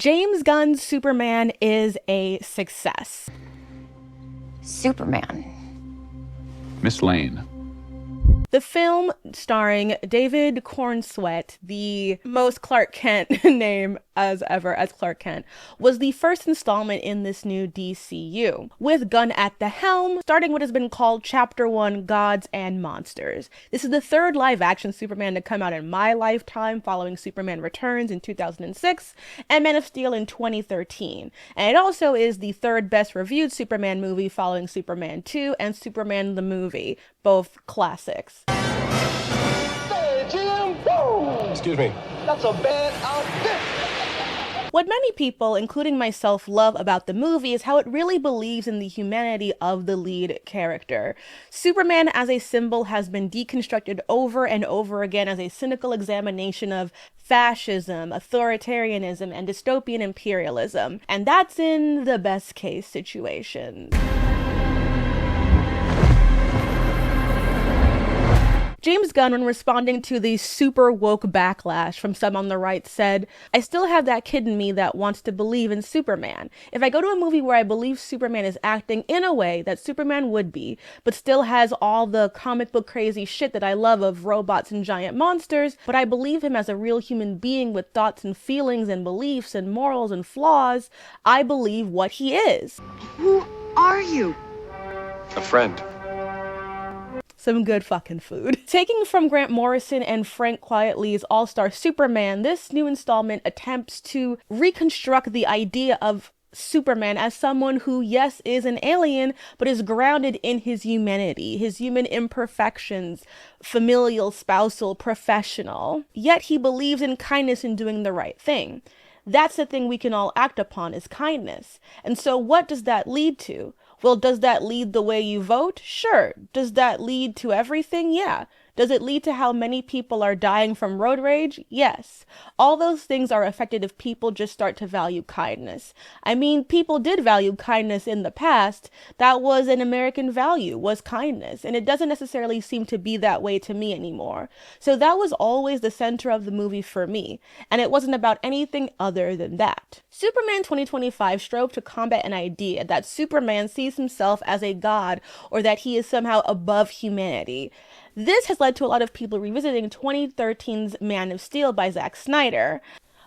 James Gunn's Superman is a success. Superman. Miss Lane. The film, starring David Cornsweet, the most Clark Kent name as ever as Clark Kent, was the first installment in this new DCU, with Gunn at the helm, starting what has been called Chapter 1, Gods and Monsters. This is the third live-action Superman to come out in my lifetime, following Superman Returns in 2006 and Man of Steel in 2013. And it also is the third best-reviewed Superman movie, following Superman 2 and Superman the Movie, both classics. Say, Jim, whoa! Excuse me. That's a bad outfit. What many people, including myself, love about the movie is how it really believes in the humanity of the lead character. Superman as a symbol has been deconstructed over and over again as a cynical examination of fascism, authoritarianism, and dystopian imperialism. And that's in the best case situation. James Gunn, when responding to the super woke backlash from some on the right, said, "I still have that kid in me that wants to believe in Superman. If I go to a movie where I believe Superman is acting in a way that Superman would be, but still has all the comic book crazy shit that I love of robots and giant monsters, but I believe him as a real human being with thoughts and feelings and beliefs and morals and flaws, I believe what he is." Who are you? A friend. Some good fucking food. Taking from Grant Morrison and Frank Quietly's All-Star Superman, this new installment attempts to reconstruct the idea of Superman as someone who, yes, is an alien, but is grounded in his humanity, his human imperfections, familial, spousal, professional. Yet he believes in kindness and doing the right thing. That's the thing we can all act upon, is kindness. And so what does that lead to? Well, does that lead the way you vote? Sure. Does that lead to everything? Yeah. Does it lead to how many people are dying from road rage? Yes. All those things are affected if people just start to value kindness. I mean, people did value kindness in the past. That was an American value, was kindness. And it doesn't necessarily seem to be that way to me anymore. So that was always the center of the movie for me. And it wasn't about anything other than that. Superman 2025 strove to combat an idea that Superman sees himself as a god, or that he is somehow above humanity. This has led to a lot of people revisiting 2013's Man of Steel by Zack Snyder.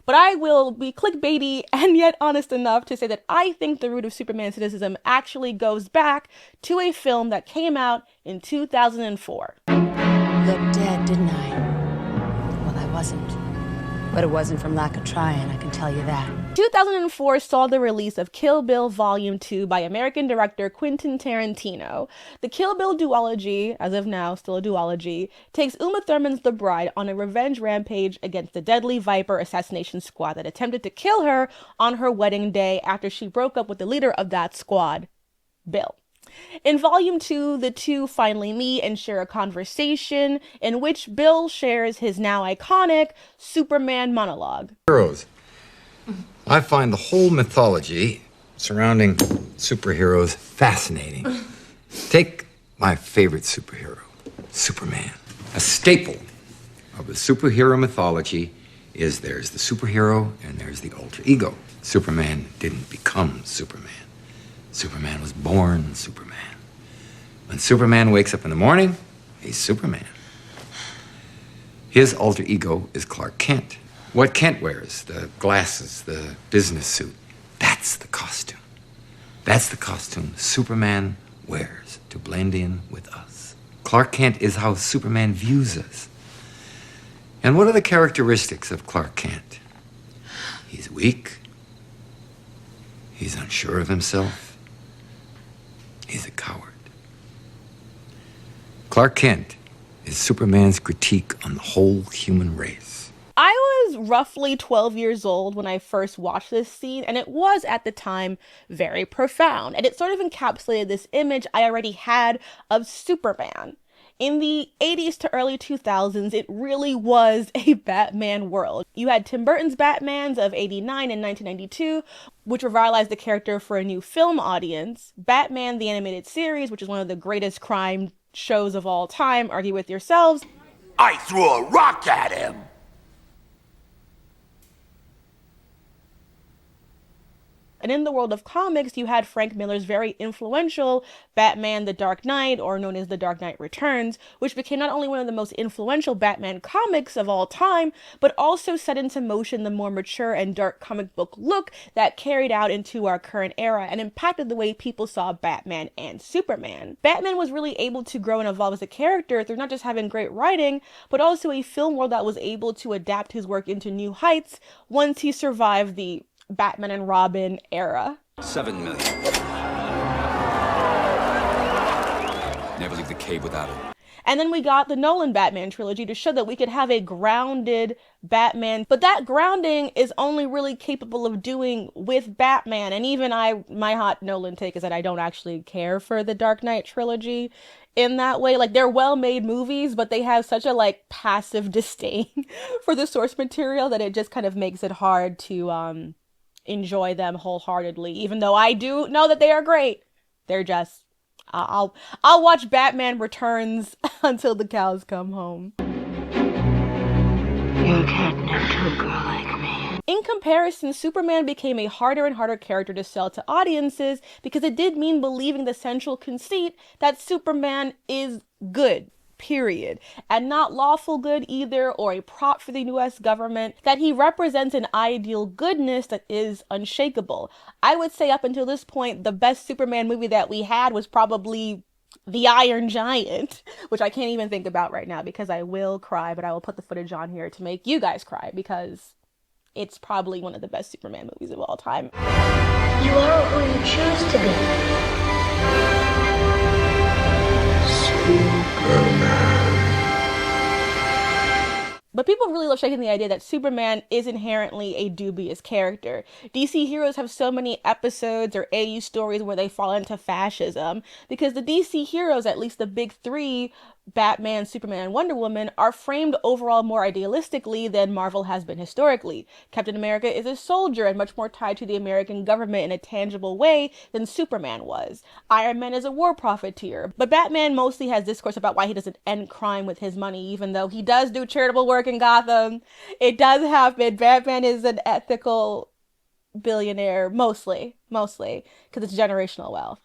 But I will be clickbaity and yet honest enough to say that I think the root of Superman cynicism actually goes back to a film that came out in 2004. Looked dead, didn't I? Well, I wasn't. But it wasn't from lack of trying, I can tell you that. 2004 saw the release of Kill Bill Volume 2 by American director Quentin Tarantino. The Kill Bill duology, as of now still a duology, takes Uma Thurman's The Bride on a revenge rampage against the deadly Viper assassination squad that attempted to kill her on her wedding day after she broke up with the leader of that squad, Bill. In Volume 2, the two finally meet and share a conversation in which Bill shares his now iconic Superman monologue. Heroes. I find the whole mythology surrounding superheroes fascinating. Take my favorite superhero, Superman. A staple of the superhero mythology is there's the superhero and there's the alter ego. Superman didn't become Superman. Superman was born Superman. When Superman wakes up in the morning, he's Superman. His alter ego is Clark Kent. What Kent wears, the glasses, the business suit, that's the costume. That's the costume Superman wears to blend in with us. Clark Kent is how Superman views us. And what are the characteristics of Clark Kent? He's weak. He's unsure of himself. He's a coward. Clark Kent is Superman's critique on the whole human race. I was roughly 12 years old when I first watched this scene, and it was at the time very profound, and it sort of encapsulated this image I already had of Superman. In the 80s to early 2000s, it really was a Batman world. You had Tim Burton's Batmans of 89 and 1992, which revitalized the character for a new film audience. Batman the Animated Series, which is one of the greatest crime shows of all time, argue with yourselves. I threw a rock at him! And in the world of comics, you had Frank Miller's very influential Batman The Dark Knight, or known as The Dark Knight Returns, which became not only one of the most influential Batman comics of all time, but also set into motion the more mature and dark comic book look that carried out into our current era and impacted the way people saw Batman and Superman. Batman was really able to grow and evolve as a character through not just having great writing, but also a film world that was able to adapt his work into new heights once he survived the Batman and Robin era. 7 million. Never leave the cave without it. And then we got the Nolan Batman trilogy to show that we could have a grounded Batman, but that grounding is only really capable of doing with Batman. And even my hot Nolan take is that I don't actually care for the Dark Knight trilogy in that way. Like, they're well-made movies, but they have such a like passive disdain for the source material that it just kind of makes it hard to enjoy them wholeheartedly, even though I do know that they are great. They're just, I'll watch Batman Returns until the cows come home. You're catnip to a girl like me. In comparison, Superman became a harder and harder character to sell to audiences because it did mean believing the central conceit that Superman is good, period, and not lawful good either, or a prop for the US government, that he represents an ideal goodness that is unshakable. I would say up until this point, the best Superman movie that we had was probably The Iron Giant, which I can't even think about right now because I will cry, but I will put the footage on here to make you guys cry because it's probably one of the best Superman movies of all time. You are who you choose to be. But people really love shaking the idea that Superman is inherently a dubious character. DC heroes have so many episodes or AU stories where they fall into fascism because the DC heroes, at least the big three, Batman, Superman, and Wonder Woman, are framed overall more idealistically than Marvel has been historically. Captain America is a soldier and much more tied to the American government in a tangible way than Superman was. Iron Man is a war profiteer, but Batman mostly has discourse about why he doesn't end crime with his money, even though he does do charitable work in Gotham. It does happen. Batman is an ethical billionaire, mostly, because it's generational wealth.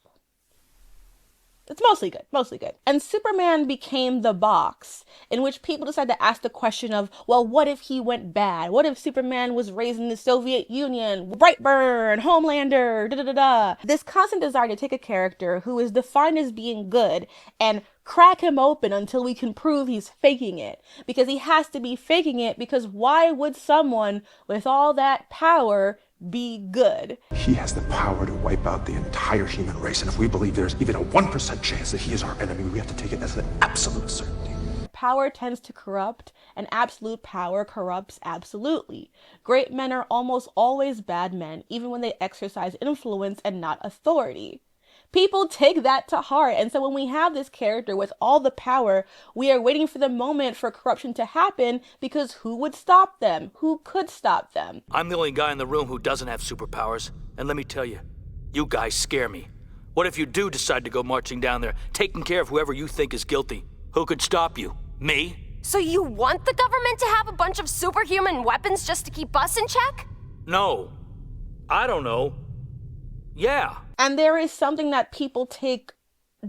It's mostly good. And Superman became the box in which people decided to ask the question of, well, what if he went bad? What if Superman was raised in the Soviet Union? Brightburn, Homelander, da-da-da-da. This constant desire to take a character who is defined as being good and crack him open until we can prove he's faking it. Because he has to be faking it, because why would someone with all that power be good? He has the power to wipe out the entire human race, and if we believe there's even a 1% chance that he is our enemy, we have to take it as an absolute certainty. Power tends to corrupt, and absolute power corrupts absolutely. Great men are almost always bad men, even when they exercise influence and not authority. People take that to heart, and so when we have this character with all the power, we are waiting for the moment for corruption to happen, because who would stop them? Who could stop them? I'm the only guy in the room who doesn't have superpowers, and let me tell you, you guys scare me. What if you do decide to go marching down there, taking care of whoever you think is guilty? Who could stop you? Me? So you want the government to have a bunch of superhuman weapons just to keep us in check? No. I don't know. Yeah. And there is something that people take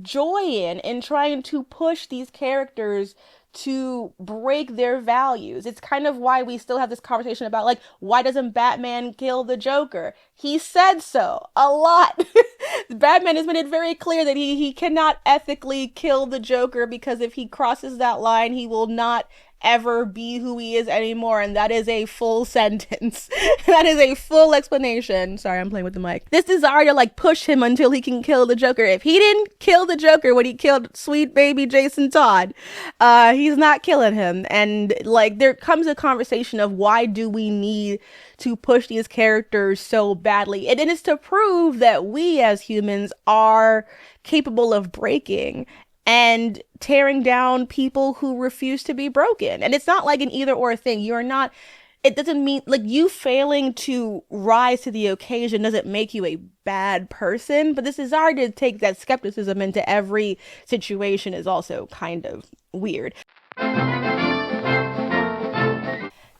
joy in trying to push these characters to break their values. It's kind of why we still have this conversation about, like, why doesn't Batman kill the Joker? He said so a lot. Batman has made it very clear that he cannot ethically kill the Joker, because if he crosses that line, he will not ever be who he is anymore. And that is a full sentence. That is a full explanation. Sorry, I'm playing with the mic. This desire to like push him until he can kill the Joker. If he didn't kill the Joker when he killed sweet baby Jason Todd, he's not killing him. And like, there comes a conversation of why do we need to push these characters so badly? And it is to prove that we as humans are capable of breaking and tearing down people who refuse to be broken. And it's not like an either or thing. It doesn't mean, like, you failing to rise to the occasion doesn't make you a bad person, but this desire to take that skepticism into every situation is also kind of weird.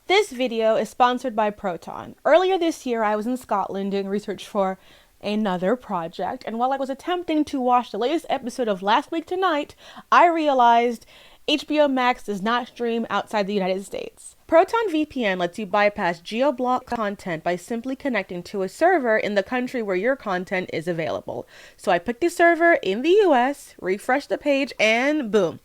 This This video is sponsored by Proton. Earlier this year, I was in Scotland doing research for another project, and while I was attempting to watch the latest episode of Last Week Tonight, I realized HBO Max does not stream outside the United States. Proton VPN lets you bypass geo-block content by simply connecting to a server in the country where your content is available. So I picked a server in the US, refreshed the page, and boom.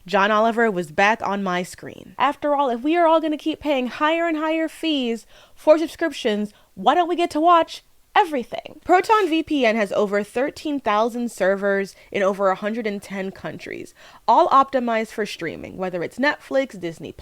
John Oliver was back on my screen. After all, if we are all going to keep paying higher and higher fees for subscriptions, why don't we get to watch everything? Proton VPN has over 13,000 servers in over 110 countries, all optimized for streaming, whether it's Netflix, Disney+,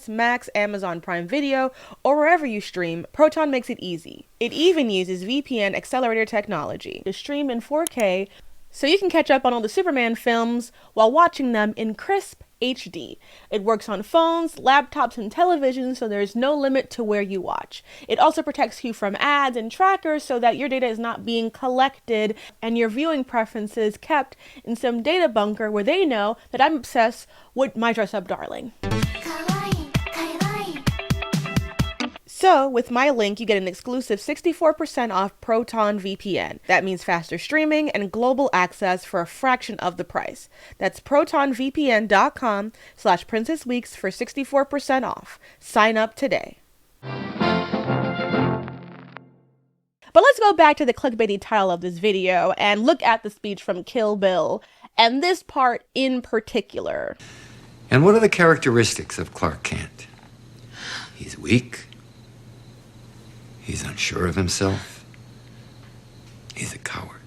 Max, Amazon Prime Video, or wherever you stream. Proton makes it easy. It even uses VPN accelerator technology to stream in 4K, so you can catch up on all the Superman films while watching them in crisp HD. It works on phones, laptops, and televisions, so there's no limit to where you watch. It also protects you from ads and trackers so that your data is not being collected and your viewing preferences kept in some data bunker where they know that I'm obsessed with my dress-up darling. So, with my link, you get an exclusive 64% off Proton VPN. That means faster streaming and global access for a fraction of the price. That's protonvpn.com/princessweeks for 64% off. Sign up today. But let's go back to the clickbaity title of this video and look at the speech from Kill Bill, and this part in particular. And what are the characteristics of Clark Kent? He's weak. He's unsure of himself. He's a coward.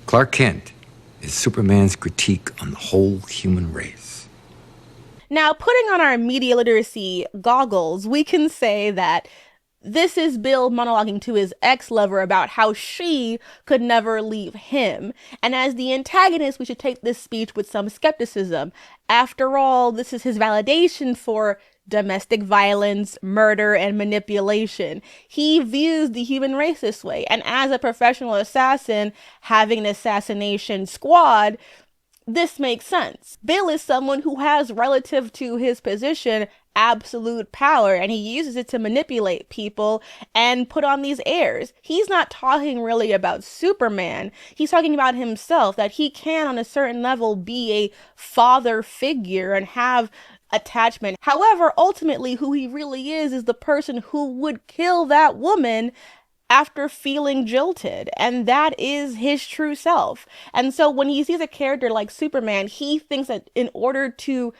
Clark Kent is Superman's critique on the whole human race. Now, putting on our media literacy goggles, we can say that this is Bill monologuing to his ex-lover about how she could never leave him. And as the antagonist, we should take this speech with some skepticism. After all, this is his validation for domestic violence, murder, and manipulation. He views the human race this way. And as a professional assassin having an assassination squad, this makes sense. Bill is someone who has, relative to his position, absolute power, and he uses it to manipulate people and put on these airs. He's not talking really about Superman. He's talking about himself, that he can, on a certain level, be a father figure and have attachment. However, ultimately, who he really is the person who would kill that woman after feeling jilted, and that is his true self. And so when he sees a character like Superman, he thinks that in order to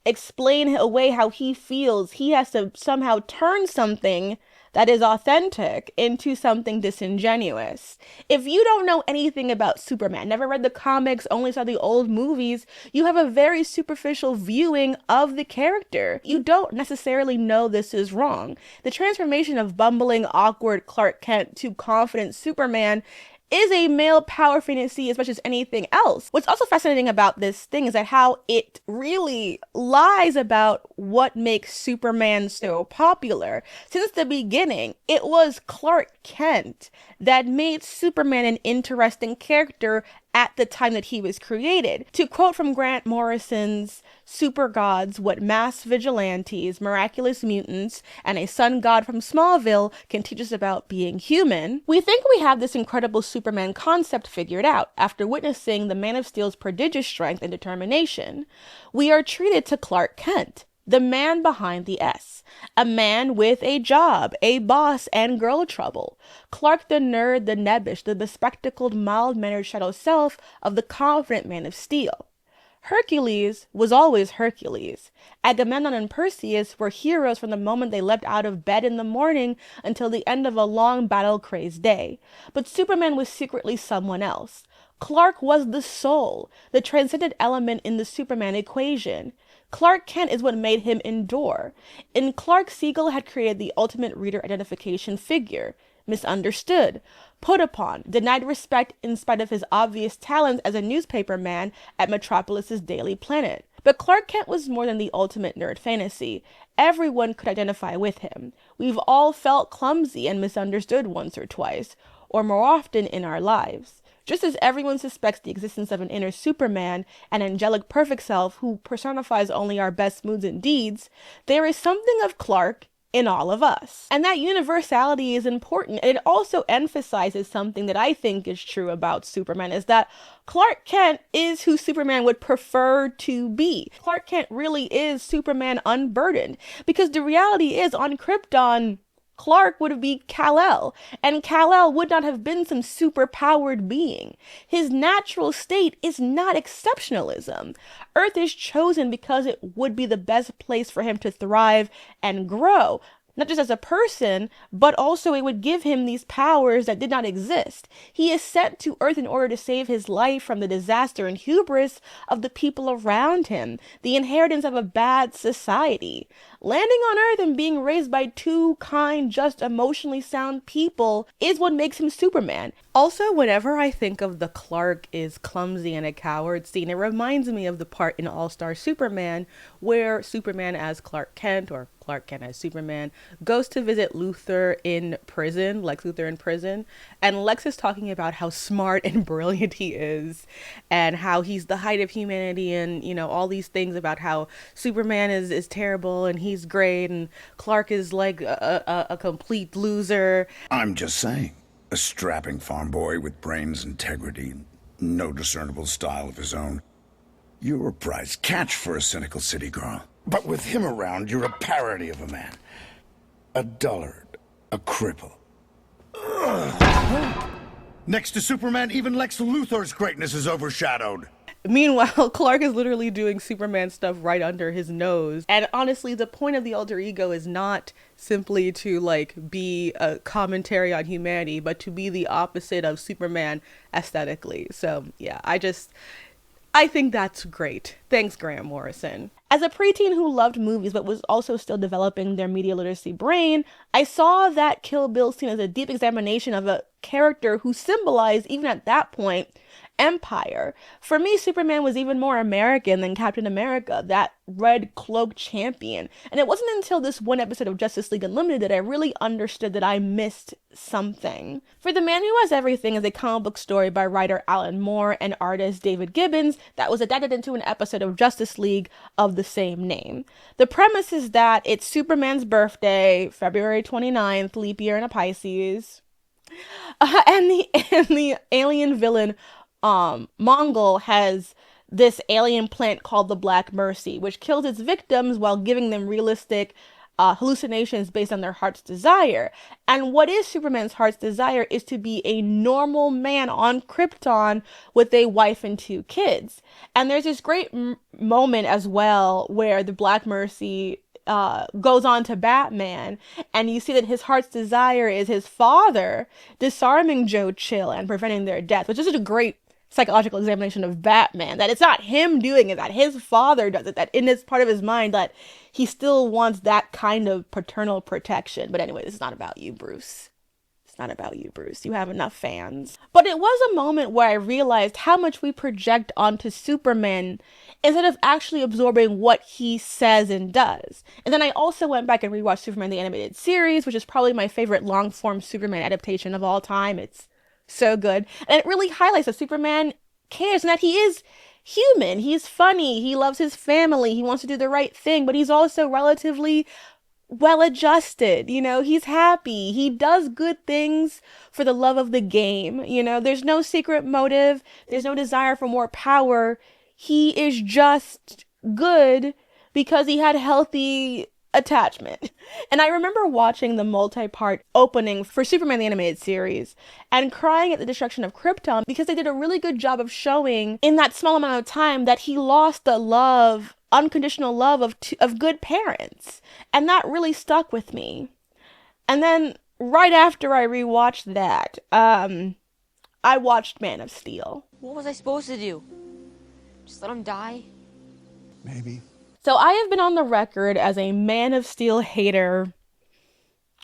explain away how he feels, he has to somehow turn something that is authentic into something disingenuous. If you don't know anything about Superman, never read the comics, only saw the old movies, you have a very superficial viewing of the character. You don't necessarily know this is wrong. The transformation of bumbling, awkward Clark Kent to confident Superman is a male power fantasy as much as anything else. What's also fascinating about this thing is that how it really lies about what makes Superman so popular. Since the beginning, it was Clark Kent that made Superman an interesting character at the time that he was created. To quote from Grant Morrison's Supergods, what mass vigilantes, miraculous mutants, and a sun god from Smallville can teach us about being human, we think we have this incredible Superman concept figured out after witnessing the Man of Steel's prodigious strength and determination. We are treated to Clark Kent, the man behind the S, a man with a job, a boss, and girl trouble. Clark the nerd, the nebbish, the bespectacled, mild-mannered shadow self of the confident Man of Steel. Hercules was always Hercules. Agamemnon and Perseus were heroes from the moment they leapt out of bed in the morning until the end of a long battle-crazed day. But Superman was secretly someone else. Clark was the soul, the transcendent element in the Superman equation. Clark Kent is what made him endure. In Clark, Siegel had created the ultimate reader identification figure. Misunderstood, put upon, denied respect in spite of his obvious talents as a newspaper man at Metropolis's Daily Planet. But Clark Kent was more than the ultimate nerd fantasy. Everyone could identify with him. We've all felt clumsy and misunderstood once or twice, or more often in our lives. Just as everyone suspects the existence of an inner Superman, an angelic perfect self who personifies only our best moods and deeds, there is something of Clark in all of us. And that universality is important. And it also emphasizes something that I think is true about Superman, is that Clark Kent is who Superman would prefer to be. Clark Kent really is Superman unburdened, because the reality is, on Krypton, Clark would be Kal-El, and Kal-El would not have been some super-powered being. His natural state is not exceptionalism. Earth is chosen because it would be the best place for him to thrive and grow. Not just as a person, but also it would give him these powers that did not exist. He is sent to Earth in order to save his life from the disaster and hubris of the people around him, the inheritance of a bad society. Landing on Earth and being raised by two kind, just emotionally sound people is what makes him Superman. Also, whenever I think of the Clark is clumsy and a coward scene, it reminds me of the part in All-Star Superman where Superman as Clark Kent, or Clark Kent as Superman, goes to visit Luthor in prison, Lex Luthor in prison, and Lex is talking about how smart and brilliant he is, and how he's the height of humanity, and, you know, all these things about how Superman is terrible and he's great, and Clark is like a complete loser. I'm just saying, a strapping farm boy with brains, integrity, and no discernible style of his own. You're a prize catch for a cynical city girl. But with him around, you're a parody of a man. A dullard. A cripple. Ugh. Next to Superman, even Lex Luthor's greatness is overshadowed. Meanwhile, Clark is literally doing Superman stuff right under his nose. And honestly, the point of the alter ego is not simply to, like, be a commentary on humanity, but to be the opposite of Superman aesthetically. So, yeah, I think that's great. Thanks, Grant Morrison. As a preteen who loved movies but was also still developing their media literacy brain, I saw that Kill Bill scene as a deep examination of a character who symbolized, even at that point, empire. For me, Superman was even more American than Captain America, that red cloak champion. And it wasn't until this one episode of Justice League Unlimited that I really understood that I missed something. For The Man Who Has Everything is a comic book story by writer Alan Moore and artist David Gibbons that was adapted into an episode of Justice League of the same name. The premise is that it's Superman's birthday, February 29th, leap year in a Pisces, and the alien villain Mongol has this alien plant called the Black Mercy, which kills its victims while giving them realistic hallucinations based on their heart's desire. And what is Superman's heart's desire is to be a normal man on Krypton with a wife and 2 kids. And there's this great moment as well where the Black Mercy goes on to Batman, and you see that his heart's desire is his father disarming Joe Chill and preventing their death, which is a great psychological examination of Batman, that it's not him doing it, that his father does it, that in this part of his mind that he still wants that kind of paternal protection. But anyway, this is not about you, Bruce. It's not about you, Bruce. You have enough fans. But it was a moment where I realized how much we project onto Superman instead of actually absorbing what he says and does. And then I also went back and rewatched Superman the Animated Series, which is probably my favorite long-form Superman adaptation of all time. It's so good. And it really highlights that Superman cares and that he is human. He's funny. He loves his family. He wants to do the right thing, but he's also relatively well-adjusted. You know, he's happy. He does good things for the love of the game. You know, there's no secret motive. There's no desire for more power. He is just good because he had healthy attachment. And I remember watching the multi-part opening for Superman the Animated Series and crying at the destruction of Krypton, because they did a really good job of showing in that small amount of time that he lost the love, unconditional love of good parents. And that really stuck with me. And then right after I rewatched that, I watched Man of Steel. What was I supposed to do? Just let him die? Maybe. So I have been on the record as a Man of Steel hater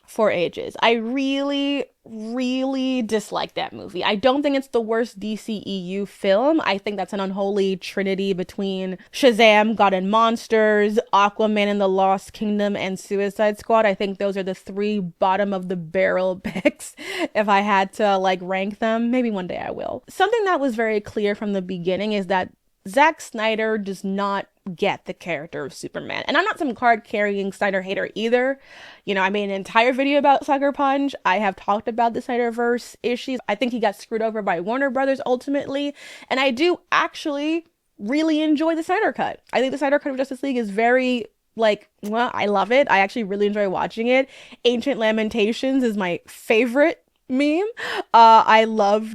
for ages. I really, really dislike that movie. I don't think it's the worst DCEU film. I think that's an unholy trinity between Shazam, God and Monsters, Aquaman and the Lost Kingdom, and Suicide Squad. I think those are the three bottom of the barrel picks if I had to like rank them. Maybe one day I will. Something that was very clear from the beginning is that Zack Snyder does not get the character of Superman. And I'm not some card-carrying Snyder hater either. You know, I made an entire video about Sucker Punch. I have talked about the Snyderverse issues. I think he got screwed over by Warner Brothers ultimately. And I do actually really enjoy the Snyder Cut. I think the Snyder Cut of Justice League is very, like, well, I love it. I actually really enjoy watching it. Ancient Lamentations is my favorite meme. I love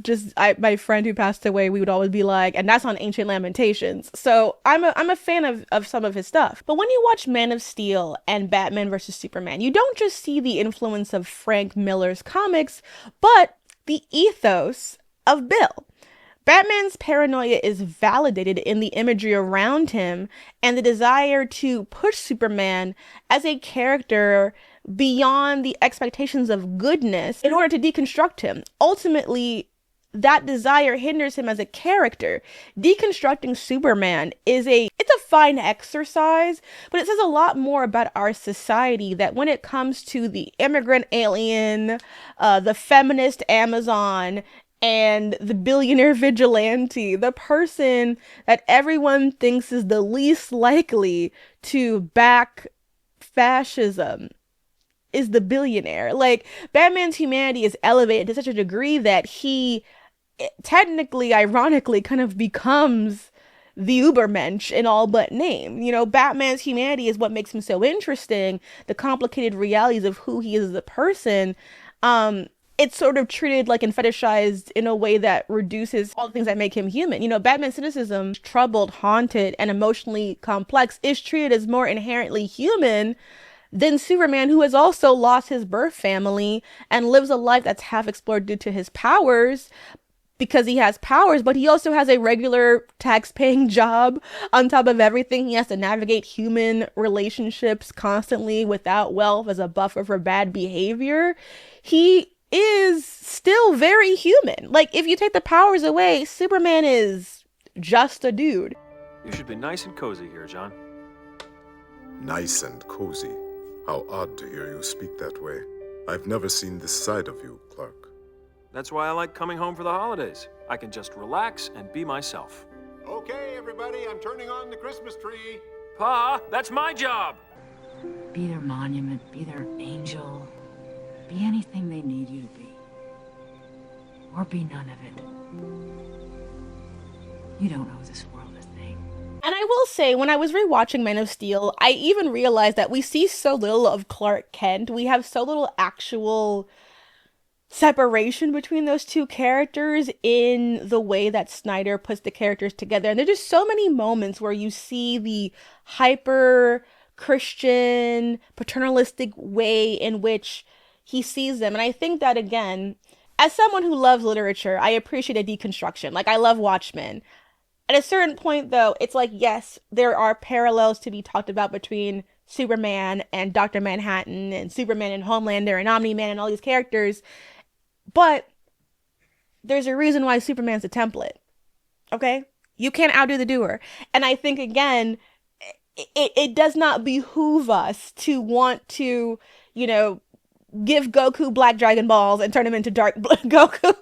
my friend who passed away, we would always be like, and that's on Ancient Lamentations. So I'm a fan of some of his stuff. But when you watch Man of Steel and Batman vs Superman, you don't just see the influence of Frank Millar's comics, but the ethos of Bill. Batman's paranoia is validated in the imagery around him and the desire to push Superman as a character beyond the expectations of goodness in order to deconstruct him. Ultimately, that desire hinders him as a character. Deconstructing Superman it's a fine exercise, but it says a lot more about our society, that when it comes to the immigrant alien, the feminist Amazon, and the billionaire vigilante, the person that everyone thinks is the least likely to back fascism, is the billionaire. Like, Batman's humanity is elevated to such a degree that he technically, ironically, kind of becomes the Ubermensch in all but name. You know, Batman's humanity is what makes him so interesting. The complicated realities of who he is as a person, it's sort of treated like and fetishized in a way that reduces all the things that make him human. You know, Batman's cynicism, troubled, haunted, and emotionally complex, is treated as more inherently human than Superman, who has also lost his birth family and lives a life that's half explored due to his powers, because he has powers, but he also has a regular tax-paying job. On top of everything, he has to navigate human relationships constantly without wealth as a buffer for bad behavior. He is still very human. Like, if you take the powers away, Superman is just a dude. You should be nice and cozy here, John. Nice and cozy. How odd to hear you speak that way. I've never seen this side of you, Clark. That's why I like coming home for the holidays. I can just relax and be myself. Okay, everybody, I'm turning on the Christmas tree. Pa, that's my job. Be their monument, be their angel, be anything they need you to be. Or be none of it. You don't owe this world a thing. And I will say, when I was rewatching Man of Steel, I even realized that we see so little of Clark Kent. We have so little actual separation between those two characters in the way that Snyder puts the characters together. And there's just so many moments where you see the hyper Christian paternalistic way in which he sees them. And I think that, again, as someone who loves literature, I appreciate a deconstruction. Like, I love Watchmen. At a certain point, though, it's like, yes, there are parallels to be talked about between Superman and Dr. Manhattan and Superman and Homelander and Omni-Man and all these characters. But there's a reason why Superman's a template. Okay? You can't outdo the doer. And I think, again, it does not behoove us to want to, you know, give Goku Black Dragon Balls and turn him into Dark Goku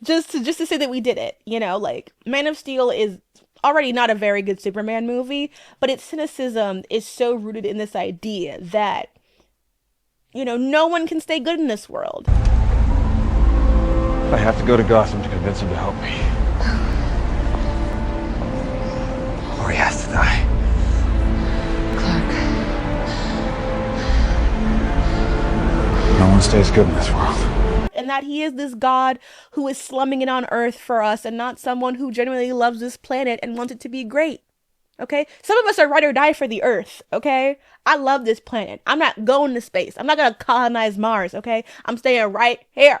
just to say that we did it. You know, like, Man of Steel is already not a very good Superman movie, but its cynicism is so rooted in this idea that, you know, no one can stay good in this world. I have to go to Gotham to convince him to help me. Or he has to die. No one stays good in this world. And that he is this God who is slumming it on Earth for us and not someone who genuinely loves this planet and wants it to be great. Okay? Some of us are ride or die for the Earth. Okay? I love this planet. I'm not going to space. I'm not going to colonize Mars. Okay? I'm staying right here.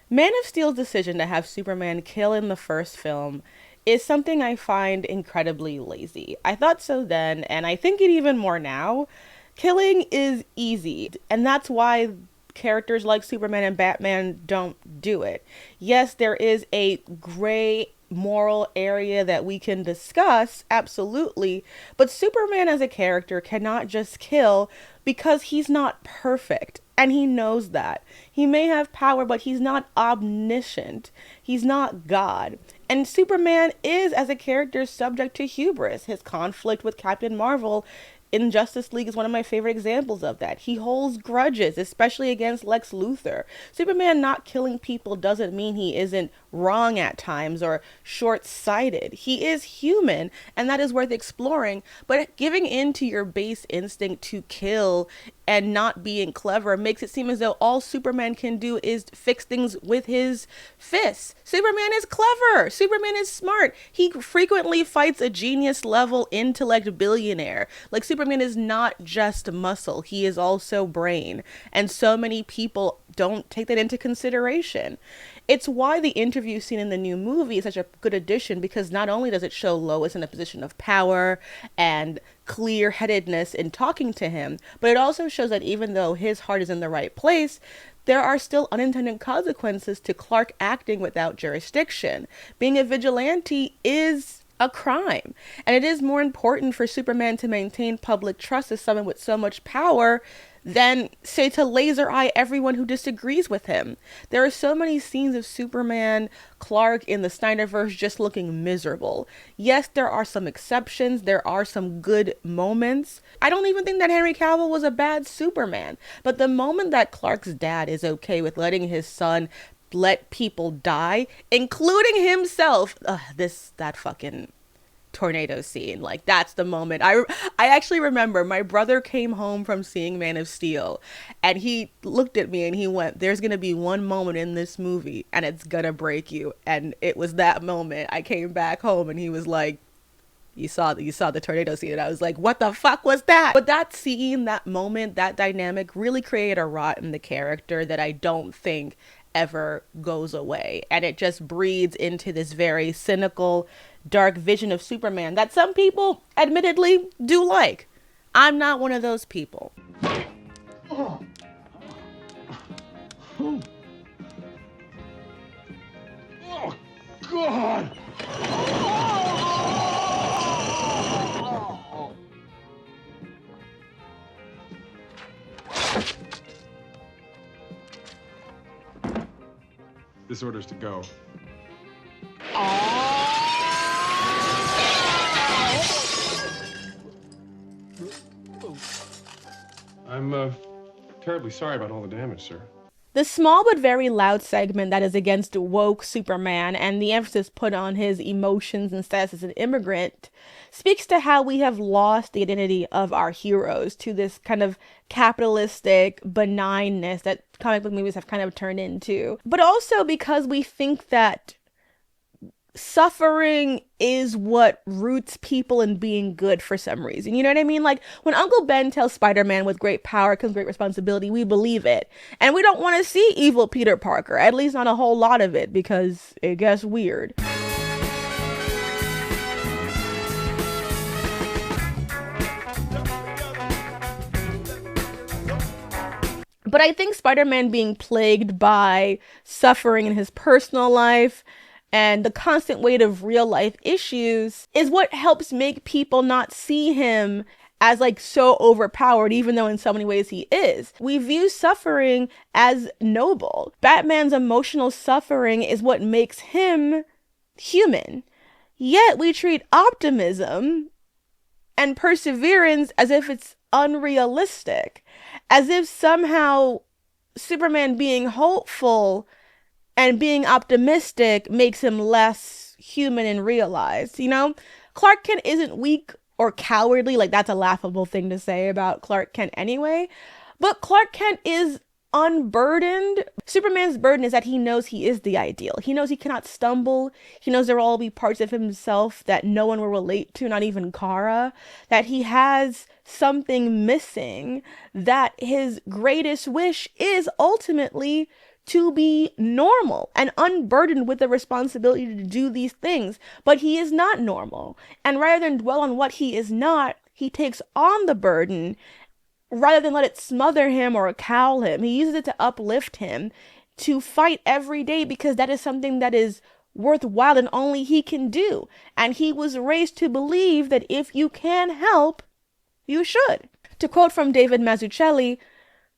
Man of Steel's decision to have Superman kill in the first film is something I find incredibly lazy. I thought so then, and I think it even more now. Killing is easy, and that's why characters like Superman and Batman don't do it. Yes, there is a gray moral area that we can discuss, absolutely, but Superman as a character cannot just kill because he's not perfect, and he knows that. He may have power, but he's not omniscient. He's not God. And Superman is, as a character, subject to hubris. His conflict with Captain Marvel in Justice League is one of my favorite examples of that. He holds grudges, especially against Lex Luthor. Superman not killing people doesn't mean he isn't wrong at times or short-sighted. He is human, and that is worth exploring, but giving in to your base instinct to kill and not being clever makes it seem as though all Superman can do is fix things with his fists. Superman is clever. Superman is smart. He frequently fights a genius level intellect billionaire. Like, Superman is not just muscle. He is also brain. And so many people don't take that into consideration. It's why the interview scene in the new movie is such a good addition, because not only does it show Lois in a position of power and clear-headedness in talking to him, but it also shows that even though his heart is in the right place, there are still unintended consequences to Clark acting without jurisdiction. Being a vigilante is a crime, and it is more important for Superman to maintain public trust as someone with so much power than, say, to laser eye everyone who disagrees with him. There are so many scenes of Superman, Clark in the Snyderverse just looking miserable. Yes, there are some exceptions. There are some good moments. I don't even think that Henry Cavill was a bad Superman. But the moment that Clark's dad is okay with letting his son let people die, including himself, that fucking tornado scene, like, that's the moment. I actually remember my brother came home from seeing Man of Steel, and he looked at me and he went, "There's gonna be one moment in this movie and it's gonna break you." And it was that moment. I came back home and he was like, you saw the tornado scene, and I was like, what the fuck was that? But that scene, that moment, that dynamic really created a rot in the character that I don't think ever goes away, and it just breeds into this very cynical, dark vision of Superman that some people admittedly do like. I'm not one of those people. Oh. Oh, God! This order's to go. I'm terribly sorry about all the damage, sir. The small but very loud segment that is against woke Superman and the emphasis put on his emotions and status as an immigrant speaks to how we have lost the identity of our heroes to this kind of capitalistic benignness that comic book movies have kind of turned into. But also because we think that suffering is what roots people in being good for some reason. You know what I mean? Like, when Uncle Ben tells Spider-Man with great power comes great responsibility, we believe it. And we don't want to see evil Peter Parker, at least not a whole lot of it, because it gets weird. But I think Spider-Man being plagued by suffering in his personal life and the constant weight of real life issues is what helps make people not see him as like so overpowered, even though in so many ways he is. We view suffering as noble. Batman's emotional suffering is what makes him human. Yet we treat optimism and perseverance as if it's unrealistic, as if somehow Superman being hopeful and being optimistic makes him less human and realized. You know, Clark Kent isn't weak or cowardly. Like, that's a laughable thing to say about Clark Kent anyway. But Clark Kent is unburdened. Superman's burden is that he knows he is the ideal. He knows he cannot stumble. He knows there will all be parts of himself that no one will relate to, not even Kara. That he has something missing. That his greatest wish is ultimately to be normal and unburdened with the responsibility to do these things. But he is not normal. And rather than dwell on what he is not, he takes on the burden rather than let it smother him or cowl him. He uses it to uplift him, to fight every day, because that is something that is worthwhile and only he can do. And he was raised to believe that if you can help, you should. To quote from David Mazzucchelli,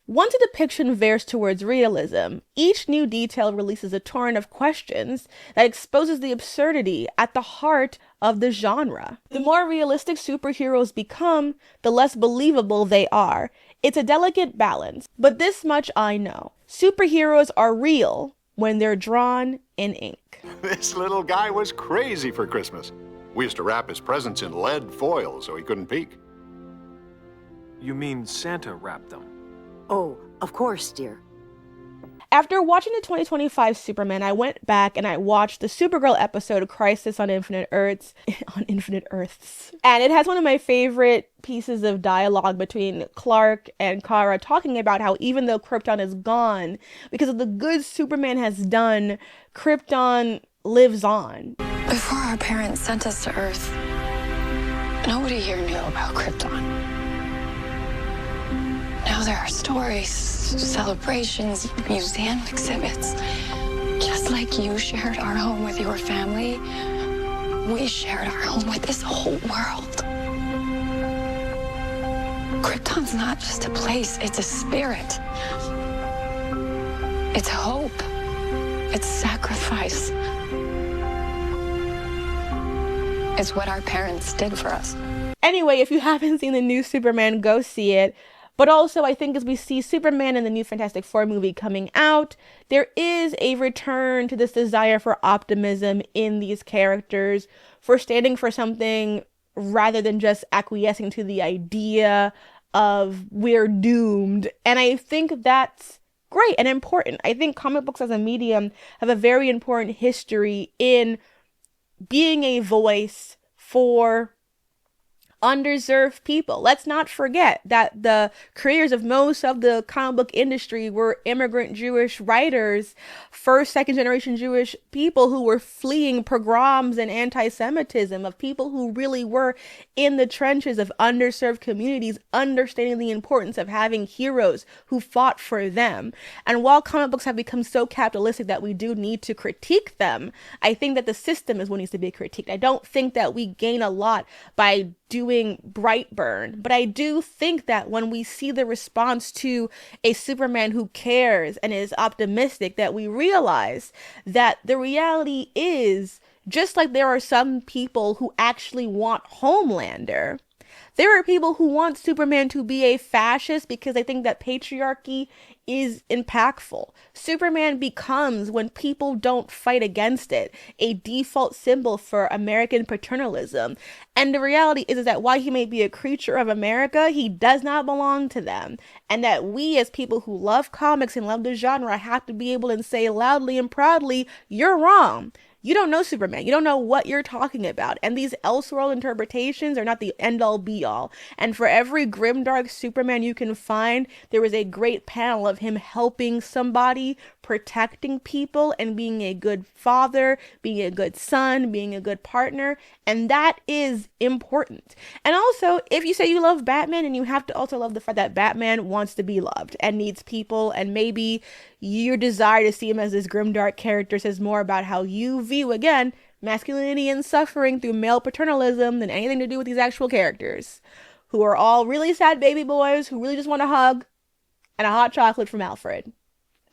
once a depiction veers towards realism, each new detail releases a torrent of questions that exposes the absurdity at the heart of the genre. The more realistic superheroes become, the less believable they are. It's a delicate balance, but this much I know. Superheroes are real when they're drawn in ink. This little guy was crazy for Christmas. We used to wrap his presents in lead foil so he couldn't peek. You mean Santa wrapped them? Oh, of course, dear. After watching the 2025 Superman, I went back and I watched the Supergirl episode Crisis on Infinite Earths. And it has one of my favorite pieces of dialogue between Clark and Kara, talking about how even though Krypton is gone, because of the good Superman has done, Krypton lives on. Before our parents sent us to Earth, nobody here knew about Krypton. Now there are stories, celebrations, museum exhibits. Just like you shared our home with your family, we shared our home with this whole world. Krypton's not just a place, it's a spirit. It's hope. It's sacrifice. It's what our parents did for us. Anyway, if you haven't seen the new Superman, go see it. But also, I think as we see Superman in the new Fantastic Four movie coming out, there is a return to this desire for optimism in these characters, for standing for something rather than just acquiescing to the idea of we're doomed. And I think that's great and important. I think comic books as a medium have a very important history in being a voice for underserved people. Let's not forget that the creators of most of the comic book industry were immigrant Jewish writers, first, second generation Jewish people who were fleeing pogroms and anti-Semitism, of people who really were in the trenches of underserved communities, understanding the importance of having heroes who fought for them. And while comic books have become so capitalistic that we do need to critique them, I think that the system is what needs to be critiqued. I don't think that we gain a lot by doing Brightburn, but I do think that when we see the response to a Superman who cares and is optimistic, that we realize that the reality is, just like there are some people who actually want Homelander, there are people who want Superman to be a fascist because they think that patriarchy is impactful. Superman becomes, when people don't fight against it, a default symbol for American paternalism. And the reality is that while he may be a creature of America, he does not belong to them. And that we as people who love comics and love the genre have to be able to say loudly and proudly, you're wrong. You don't know Superman. You don't know what you're talking about. And these Elseworld interpretations are not the end-all be-all. And for every grimdark Superman you can find, there was a great panel of him helping somebody, protecting people, and being a good father, being a good son, being a good partner. And that is important. And also, if you say you love Batman, and you have to also love the fact that Batman wants to be loved and needs people, and maybe your desire to see him as this grimdark character says more about how you view, again, masculinity and suffering through male paternalism than anything to do with these actual characters, who are all really sad baby boys who really just want a hug and a hot chocolate from Alfred,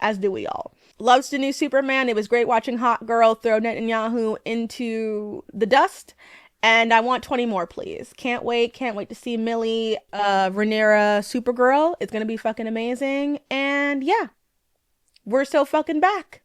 as do we all. Loves the new Superman. It was great watching Hot Girl throw Netanyahu into the dust. And I want 20 more, please. Can't wait to see Millie Rhaenyra Supergirl. It's gonna be fucking amazing. And yeah, we're so fucking back.